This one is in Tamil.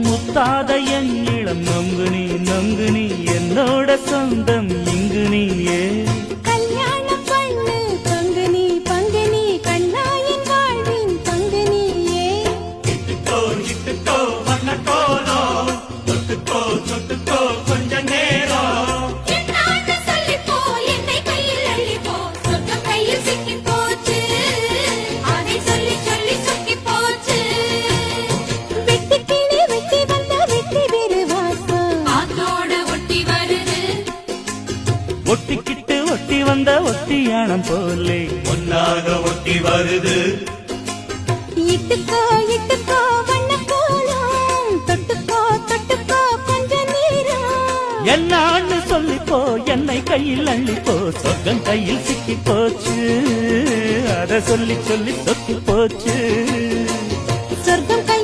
முத்தாத என் இளம் நொங்கு நீ என்னோட சொந்தம் இங்கு நீயே. கல்யாணம் பண்ணு பங்கு நீ கண்ணாயின் வாழ்வின் பங்கு நீயே. இட்டுக்கோ இட்டுக்கோ வண்ண கோலம் தொட்டுக்கோ தொட்டுக்கோ கொஞ்ச நேரம். என்னான்னு சொல்லிப்போ என்னை கையில் அள்ளிப்போ சொர்க்கம் கையில் சிக்கி போச்சு அதை சொல்லி சொல்லி சொக்கி போச்சு. வெட்டி கிளி வெட்டி வந்த வெட்டி வேறு வாசம் ஆத்தோட ஒட்டி வருது. ஒட்டிக்கிட்டு ஒட்டி வந்த ஒட்டியானம் போலே ஒன்னாக ஒட்டி வருது. இட்டுக்கோ இட்டுக்கோ வண்ண கோலம் தொட்டுக்கோ தொட்டுக்கோ கொஞ்ச நேரம். என்னான்னு சொல்லிப்போ என்னை கையில் அள்ளிப்போ சொர்க்கம் கையில் சிக்கி போச்சு அதை சொல்லி சொல்லி சொக்கி போச்சு. சொர்க்கம் கை